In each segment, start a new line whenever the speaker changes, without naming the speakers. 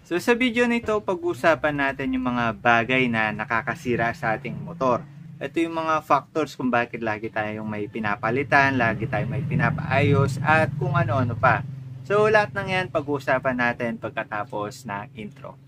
So sa video nito, pag-uusapan natin yung mga bagay na nakakasira sa ating motor. Ito yung mga factors kung bakit lagi tayong may pinapalitan, lagi tayong may pinapaayos, at kung ano-ano pa. So lahat ng yan pag-uusapan natin pagkatapos ng intro.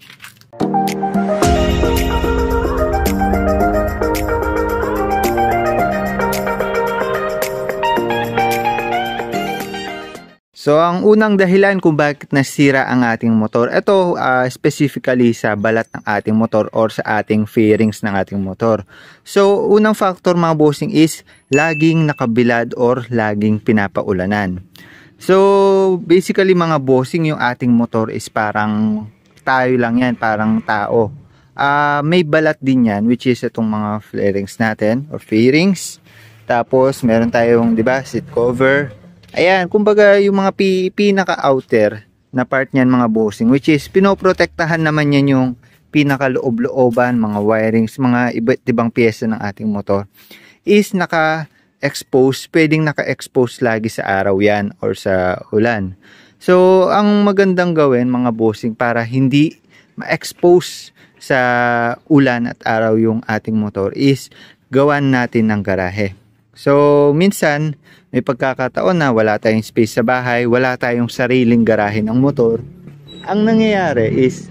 So, ang unang dahilan kung bakit nasira ang ating motor, ito specifically sa balat ng ating motor or sa ating fairings ng ating motor. So, unang factor mga bossing is laging nakabilad or laging pinapaulanan. So, basically mga bossing, yung ating motor is parang tayo lang yan, parang tao. May balat din yan, which is itong mga fairings natin or fairings. Tapos, meron tayong, di ba, seat cover. Ayan, kumbaga yung mga pinaka-outer na part niyan mga bossing, which is pinoprotektahan naman yan yung pinaka-loob-looban, mga wirings, mga iba't ibang pyesa ng ating motor is naka-expose, pwedeng naka-expose lagi sa araw yan or sa ulan. So, ang magandang gawin mga bossing para hindi ma-expose sa ulan at araw yung ating motor is gawan natin ng garahe. So, minsan, may pagkakataon na wala tayong space sa bahay, wala tayong sariling garahe ng motor. Ang nangyayari is,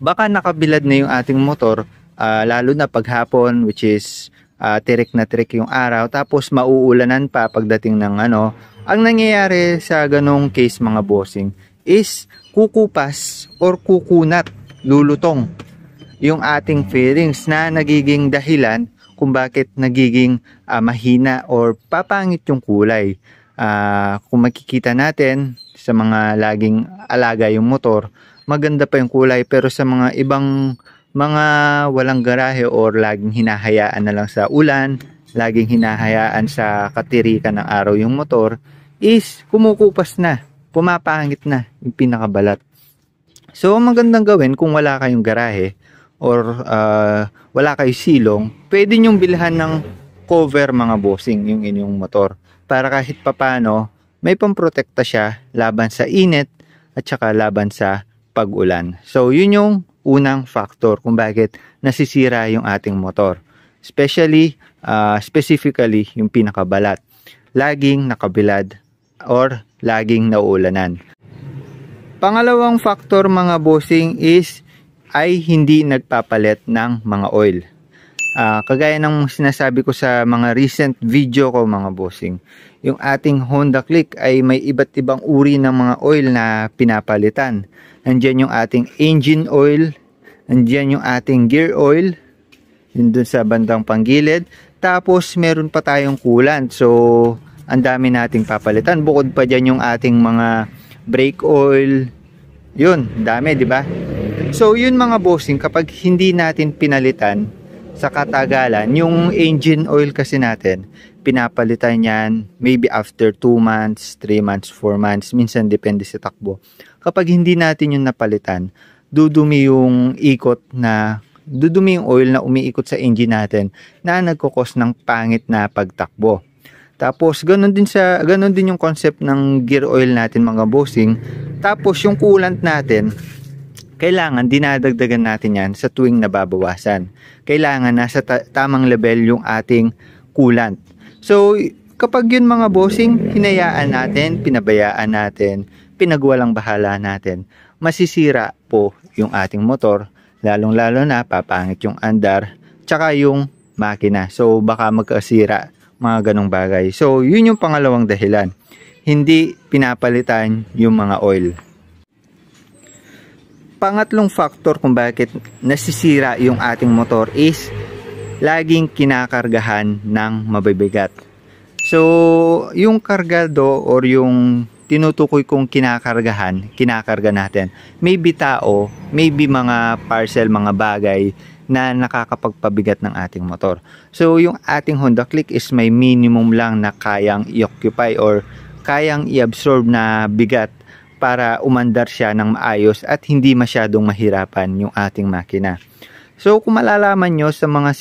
baka nakabilad na yung ating motor, lalo na paghapon, which is tirik na tirik yung araw, tapos mauulanan pa pagdating ng ano. Ang nangyayari sa ganong case mga bossing is, kukupas or kukunat, lulutong yung ating fairings na nagiging dahilan kung bakit nagiging mahina or papangit yung kulay. Kung makikita natin sa mga laging alaga yung motor, maganda pa yung kulay, pero sa mga ibang mga walang garahe or laging hinahayaan na lang sa ulan, laging hinahayaan sa katirikan ng araw yung motor, is kumukupas na, pumapangit na yung pinakabalat. So magandang gawin kung wala kayong garahe or wala kayo silong, pwede nyong bilhan ng cover mga bossing yung inyong motor para kahit papano may pamprotekta siya laban sa init at saka laban sa pag-ulan. So yun yung unang factor kung bakit nasisira yung ating motor, especially specifically yung pinakabalat, laging nakabilad or laging nauulanan. Pangalawang factor mga bossing is ay hindi nagpapalit ng mga oil. Kagaya ng sinasabi ko sa mga recent video ko mga bossing, yung ating Honda Click ay may iba't ibang uri ng mga oil na pinapalitan. Nandiyan yung ating engine oil, nandiyan yung ating gear oil, yun dun sa bandang panggilid. Tapos meron pa tayong coolant, so ang dami nating papalitan. Bukod pa dyan yung ating mga brake oil, yun, dami, di ba? So yun mga bossing, kapag hindi natin pinalitan sa katagalan, yung engine oil kasi natin, pinapalitan yan maybe after 2 months, 3 months, 4 months, minsan depende sa takbo. Kapag hindi natin yung napalitan, dudumi yung oil na umiikot sa engine natin na nagkukos ng pangit na pagtakbo. Tapos ganun din yung concept ng gear oil natin mga bossing. Tapos yung coolant natin, kailangan dinadagdagan natin yan sa tuwing nababawasan. Kailangan nasa tamang level yung ating coolant. So, kapag yun mga bossing, hinayaan natin, pinabayaan natin, pinagwalang bahala natin, masisira po yung ating motor, lalong-lalo na papangit yung andar, tsaka yung makina. So, baka magkasira mga ganong bagay. So, yun yung pangalawang dahilan. Hindi pinapalitan yung mga oil. Pangatlong factor kung bakit nasisira yung ating motor is laging kinakargahan ng mabibigat. So, yung kargado or yung tinutukoy kong kinakarga natin, maybe tao, maybe mga parcel, mga bagay na nakakapagpabigat ng ating motor. So, yung ating Honda Click is may minimum lang na kayang i-occupy or kayang i-absorb na bigat para umandar siya ng maayos at hindi masyadong mahirapan yung ating makina. So kung malalaman nyo sa mga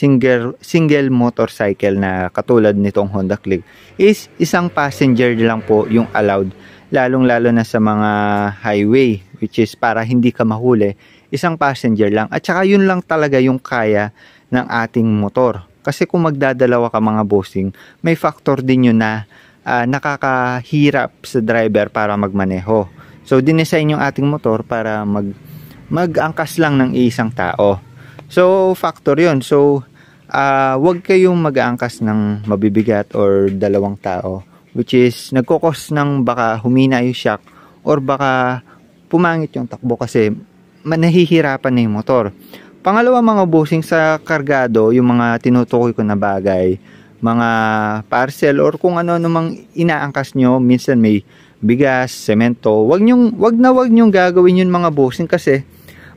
single motorcycle na katulad nitong Honda Click is isang passenger lang po yung allowed, lalong lalo na sa mga highway, which is para hindi ka mahuli, isang passenger lang. At saka yun lang talaga yung kaya ng ating motor. Kasi kung magdadalawa ka mga bossing, may factor din yun na nakakahirap sa driver para magmaneho. So dinesign yung ating motor para mag-angkas lang ng isang tao. So factor yun. So wag kayong mag-aangkas ng mabibigat or dalawang tao, which is nagkokos ng baka humina yung shock or baka pumangit yung takbo kasi nahihirapan na yung motor. Pangalawa mga bossing, sa kargado, yung mga tinutukoy ko na bagay, mga parcel or kung ano namang inaangkas nyo, minsan may bigas, semento, wag nyong gagawin yun mga bossing kasi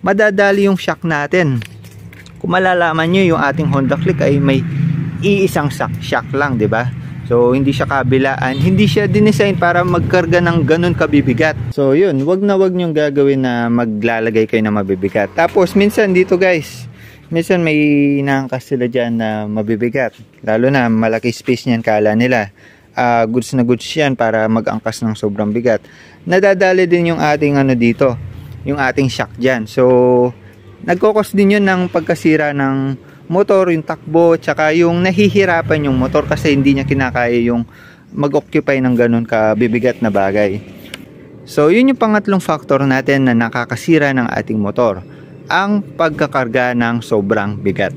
madadali yung shock natin. Kung malalaman nyo, yung ating Honda Click ay may iisang shock lang, di ba? So hindi siya kabilaan, hindi siya dinesign para magkarga ng ganun kabibigat. So yun, wag nyong gagawin na maglalagay kayo ng mabibigat. Tapos minsan dito guys, minsan may inaangkas sila dyan na mabibigat, lalo na malaki space niyan, kala nila goods na goods yan para mag-angkas ng sobrang bigat. Nadadali din yung ating dito, yung ating shock dyan. So nagkokos din yun ng pagkasira ng motor, yung takbo, tsaka yung nahihirapan yung motor kasi hindi niya kinakaya yung mag-occupy ng ganun kabibigat na bagay. So yun yung pangatlong factor natin na nakakasira ng ating motor, ang pagkakarga ng sobrang bigat.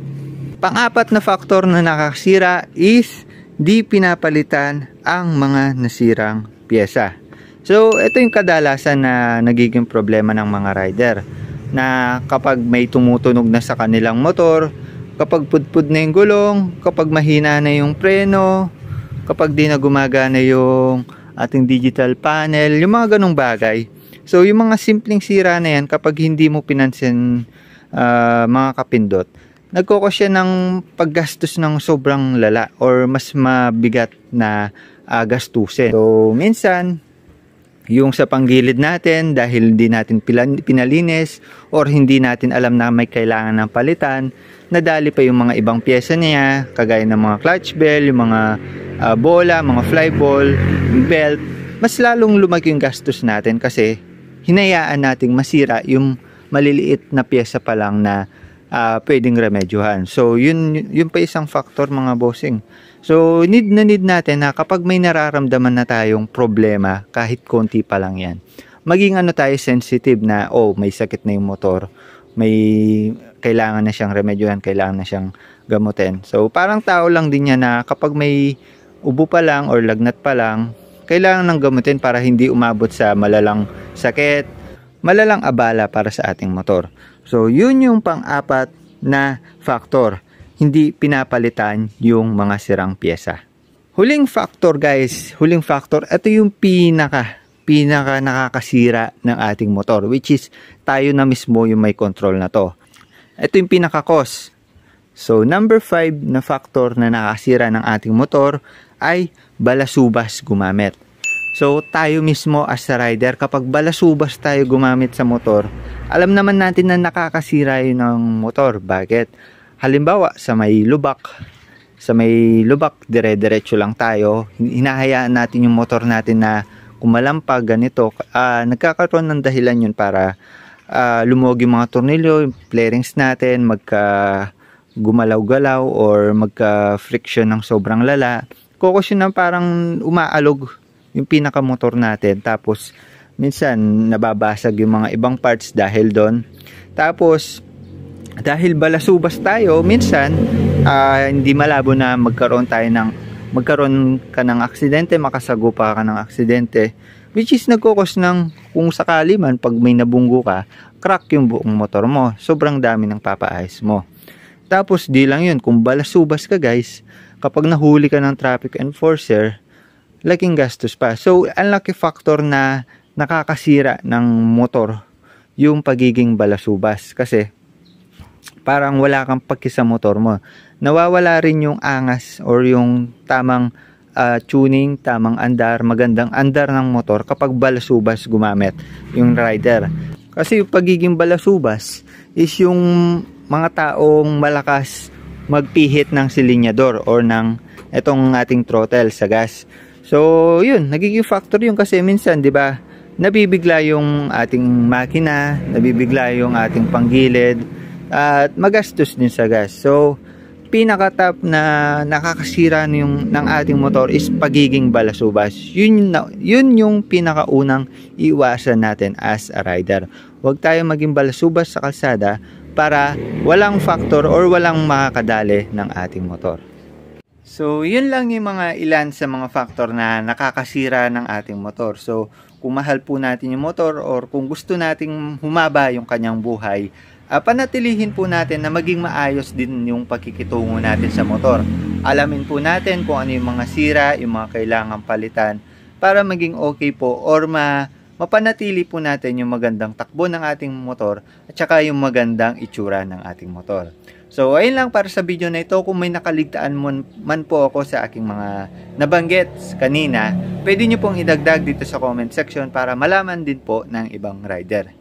Pang-apat na factor na nakakasira is di pinapalitan ang mga nasirang pyesa. So ito yung kadalasan na nagiging problema ng mga rider, na kapag may tumutunog na sa kanilang motor, kapag pudpud na yung gulong, kapag mahina na yung preno, kapag di na gumagana yung ating digital panel, yung mga ganong bagay. So yung mga simpleng sira na yan, kapag hindi mo pinansin mga kapindot, nagkokos siya ng paggastos ng sobrang lala or mas mabigat na gastusin. So minsan yung sa panggilid natin, dahil hindi natin pinalinis or hindi natin alam na may kailangan ng palitan, nadali pa yung mga ibang pyesa niya, kagaya ng mga clutch bell, yung mga bola, mga flyball, belt. Mas lalong lumaki yung gastos natin kasi hinayaan nating masira yung maliliit na pyesa pa lang na pwedeng remedyohan. So yun pa isang factor mga bossing. So need natin na kapag may nararamdaman na tayong problema, kahit konti pa lang yan, maging tayo sensitive na may sakit na yung motor, may kailangan na siyang remedyohan, kailangan na siyang gamutin. So parang tao lang din yan na kapag may ubo pa lang or lagnat pa lang, kailangan ng gamutin para hindi umabot sa malalang sakit, malalang abala para sa ating motor. So yun yung pang-apat na factor, hindi pinapalitan yung mga sirang pyesa. Huling factor guys, ito yung pinaka nakakasira ng ating motor, which is tayo na mismo yung may control na to. Ito yung pinaka-cause. So number 5 na factor na nakakasira ng ating motor ay balasubas gumamit. So tayo mismo as a rider, kapag balasubas tayo gumamit sa motor, alam naman natin na nakakasira yun ng motor. Bakit? Halimbawa sa may lubak, dire-diretso lang tayo, hinahayaan natin yung motor natin na kumalampag ganito, nagkakaroon ng dahilan yun para lumuwag yung mga tornilyo, yung flarings natin, gumalaw-galaw or magka-friction ng sobrang lala. Kokos yun na parang umaalog yung pinakamotor natin, tapos minsan nababasag yung mga ibang parts dahil doon. Tapos dahil balasubas tayo, minsan hindi malabo na magkaroon ka ng aksidente, makasagupa ka ng aksidente, which is nagkokos ng, kung sakali man pag may nabunggo ka, crack yung buong motor mo, sobrang dami ng papaayos mo. Tapos di lang yun, kung balasubas ka guys, kapag nahuli ka ng traffic enforcer, laking gastos pa. So ang laki factor na nakakasira ng motor yung pagiging balasubas, kasi parang wala kang paki sa motor mo. Nawawala rin yung angas or yung tamang tuning, tamang andar, magandang andar ng motor kapag balasubas gumamit yung rider. Kasi yung pagiging balasubas is yung mga taong malakas magpihit ng silinyador or ng itong ating throttle sa gas. So yun, nagiging factor yun kasi minsan, 'di ba? nabibigla yung ating makina, nabibigla yung ating panggilid, at magastos din sa gas. So, pinaka-top na nakakasira ng ating motor is pagiging balasubas. Yun yung pinakaunang iwasan natin as a rider. Huwag tayo maging balasubas sa kalsada para walang factor or walang makakadali ng ating motor. So, yun lang yung mga ilan sa mga factor na nakakasira ng ating motor. So, kung mahal po natin yung motor or kung gusto nating humaba yung kanyang buhay, panatilihin po natin na maging maayos din yung pagkikitungo natin sa motor. Alamin po natin kung ano yung mga sira, yung mga kailangang palitan para maging okay po or mapanatili po natin yung magandang takbo ng ating motor at saka yung magandang itsura ng ating motor. So, ayun lang para sa video na ito. Kung may nakaligtaan man po ako sa aking mga nabanggit kanina, pwede nyo pong idagdag dito sa comment section para malaman din po ng ibang rider.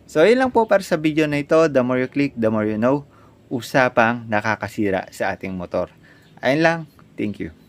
So, ayun lang po para sa video na ito. The more you click, the more you know. Usapang nakakasira sa ating motor. Ayun lang. Thank you.